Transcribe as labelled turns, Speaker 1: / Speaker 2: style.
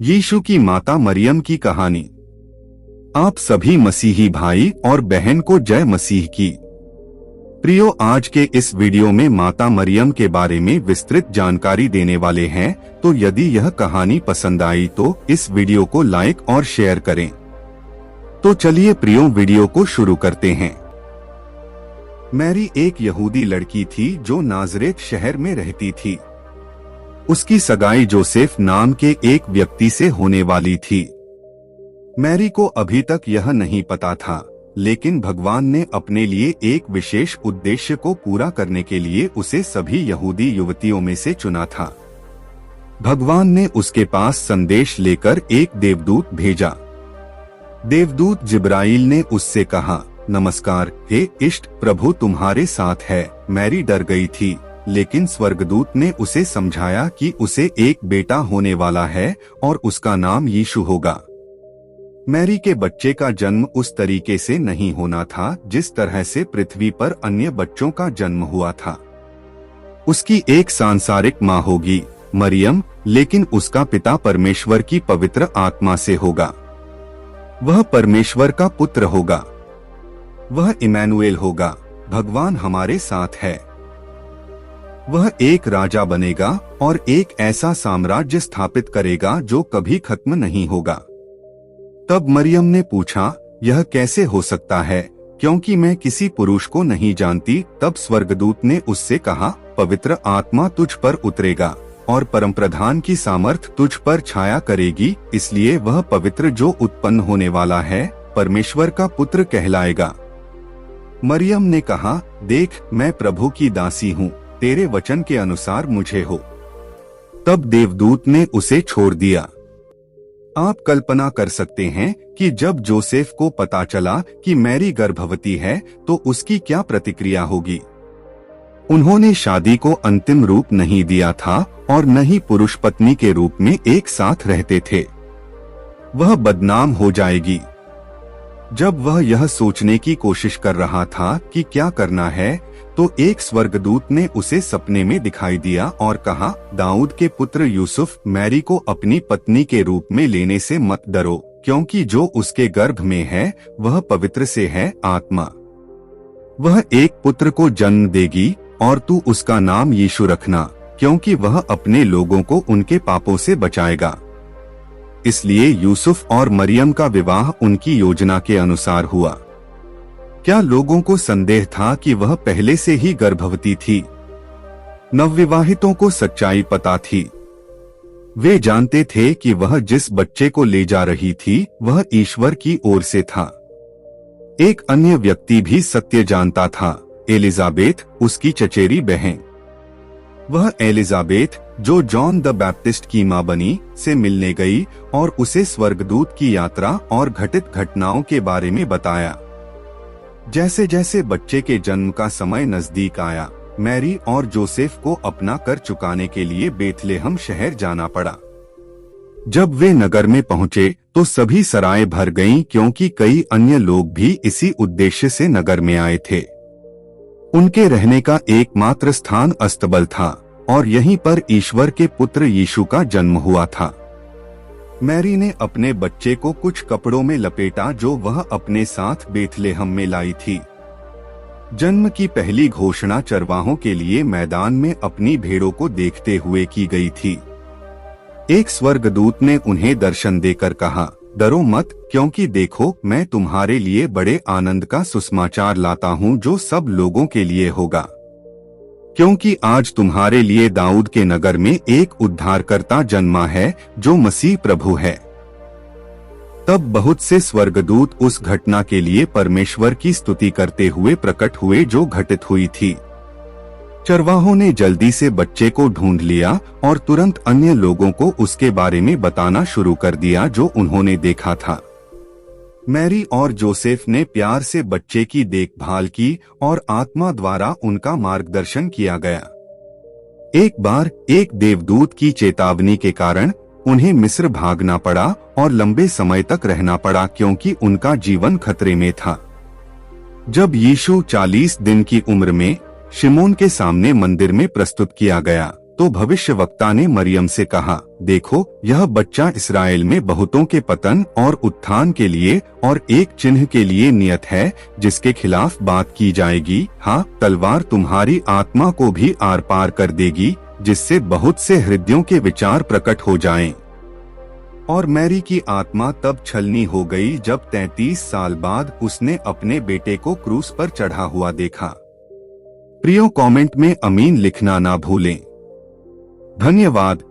Speaker 1: यीशु की माता मरियम की कहानी। आप सभी मसीही भाई और बहन को जय मसीह की। प्रियो, आज के इस वीडियो में माता मरियम के बारे में विस्तृत जानकारी देने वाले हैं, तो यदि यह कहानी पसंद आई तो इस वीडियो को लाइक और शेयर करें। तो चलिए प्रियो, वीडियो को शुरू करते हैं। मैरी एक यहूदी लड़की थी जो नाजरेत शहर में रहती थी। उसकी सगाई जोसेफ नाम के एक व्यक्ति से होने वाली थी। मैरी को अभी तक यह नहीं पता था, लेकिन भगवान ने अपने लिए एक विशेष उद्देश्य को पूरा करने के लिए उसे सभी यहूदी युवतियों में से चुना था। भगवान ने उसके पास संदेश लेकर एक देवदूत भेजा। देवदूत जिब्राइल ने उससे कहा, नमस्कार, हे इष्ट, प्रभु तुम्हारे साथ है। मैरी डर गई थी, लेकिन स्वर्गदूत ने उसे समझाया कि उसे एक बेटा होने वाला है और उसका नाम यीशु होगा। मैरी के बच्चे का जन्म उस तरीके से नहीं होना था जिस तरह से पृथ्वी पर अन्य बच्चों का जन्म हुआ था। उसकी एक सांसारिक माँ होगी, मरियम, लेकिन उसका पिता परमेश्वर की पवित्र आत्मा से होगा। वह परमेश्वर का पुत्र होगा। वह इमैनुएल होगा, भगवान हमारे साथ है। वह एक राजा बनेगा और एक ऐसा साम्राज्य स्थापित करेगा जो कभी खत्म नहीं होगा। तब मरियम ने पूछा, यह कैसे हो सकता है, क्योंकि मैं किसी पुरुष को नहीं जानती। तब स्वर्गदूत ने उससे कहा, पवित्र आत्मा तुझ पर उतरेगा और परमप्रधान की सामर्थ तुझ पर छाया करेगी, इसलिए वह पवित्र जो उत्पन्न होने वाला है परमेश्वर का पुत्र कहलाएगा। मरियम ने कहा, देख, मैं प्रभु की दासी हूँ, तेरे वचन के अनुसार मुझे हो। तब देवदूत ने उसे छोड़ दिया। आप कल्पना कर सकते हैं कि जब जोसेफ को पता चला कि मैरी गर्भवती है तो उसकी क्या प्रतिक्रिया होगी। उन्होंने शादी को अंतिम रूप नहीं दिया था और न ही पुरुष पत्नी के रूप में एक साथ रहते थे। वह बदनाम हो जाएगी। जब वह यह सोचने की कोशिश कर रहा था कि क्या करना है, तो एक स्वर्गदूत ने उसे सपने में दिखाई दिया और कहा, दाऊद के पुत्र यूसुफ, मैरी को अपनी पत्नी के रूप में लेने से मत डरो, क्योंकि जो उसके गर्भ में है वह पवित्र से है आत्मा। वह एक पुत्र को जन्म देगी और तू उसका नाम यीशु रखना, क्योंकि वह अपने लोगों को उनके पापों से बचाएगा। इसलिए यूसुफ और मरियम का विवाह उनकी योजना के अनुसार हुआ। क्या लोगों को संदेह था कि वह पहले से ही गर्भवती थी? नवविवाहितों को सच्चाई पता थी। वे जानते थे कि वह जिस बच्चे को ले जा रही थी वह ईश्वर की ओर से था। एक अन्य व्यक्ति भी सत्य जानता था, एलिजाबेथ, उसकी चचेरी बहन। वह एलिजाबेथ, जो जॉन द बैप्टिस्ट की मां बनी, से मिलने गई और उसे स्वर्गदूत की यात्रा और घटित घटनाओं के बारे में बताया। जैसे जैसे बच्चे के जन्म का समय नजदीक आया, मैरी और जोसेफ को अपना कर चुकाने के लिए बेथलेहम शहर जाना पड़ा। जब वे नगर में पहुंचे तो सभी सराय भर गईं, क्योंकि कई अन्य लोग भी इसी उद्देश्य से नगर में आए थे। उनके रहने का एकमात्र स्थान अस्तबल था और यहीं पर ईश्वर के पुत्र यीशु का जन्म हुआ था। मैरी ने अपने बच्चे को कुछ कपड़ों में लपेटा जो वह अपने साथ बेथलेहम में लाई थी। जन्म की पहली घोषणा चरवाहों के लिए मैदान में अपनी भेड़ों को देखते हुए की गई थी। एक स्वर्गदूत ने उन्हें दर्शन देकर कहा, डरो मत, क्योंकि देखो, मैं तुम्हारे लिए बड़े आनंद का सुसमाचार लाता हूँ जो सब लोगों के लिए होगा, क्योंकि आज तुम्हारे लिए दाऊद के नगर में एक उद्धारकर्ता जन्मा है जो मसीह प्रभु है। तब बहुत से स्वर्गदूत उस घटना के लिए परमेश्वर की स्तुति करते हुए प्रकट हुए जो घटित हुई थी। चरवाहों ने जल्दी से बच्चे को ढूंढ लिया और तुरंत अन्य लोगों को उसके बारे में बताना शुरू कर दिया जो उन्होंने देखा था। मैरी और जोसेफ ने प्यार से बच्चे की देखभाल की और आत्मा द्वारा उनका मार्गदर्शन किया गया। एक बार एक देवदूत की चेतावनी के कारण उन्हें मिस्र भागना पड़ा और लंबे समय तक रहना पड़ा, क्योंकि उनका जीवन खतरे में था। जब यीशु 40 दिन की उम्र में शिमोन के सामने मंदिर में प्रस्तुत किया गया, तो भविष्यवक्ता ने मरियम से कहा, देखो, यह बच्चा इसराइल में बहुतों के पतन और उत्थान के लिए और एक चिन्ह के लिए नियत है, जिसके खिलाफ बात की जाएगी। हाँ, तलवार तुम्हारी आत्मा को भी आर पार कर देगी, जिससे बहुत से हृदयों के विचार प्रकट हो जाएं। और मैरी की आत्मा तब छलनी हो गई जब 33 साल बाद उसने अपने बेटे को क्रूस पर चढ़ा हुआ देखा। प्रियो, कमेंट में आमीन लिखना ना भूलें। धन्यवाद।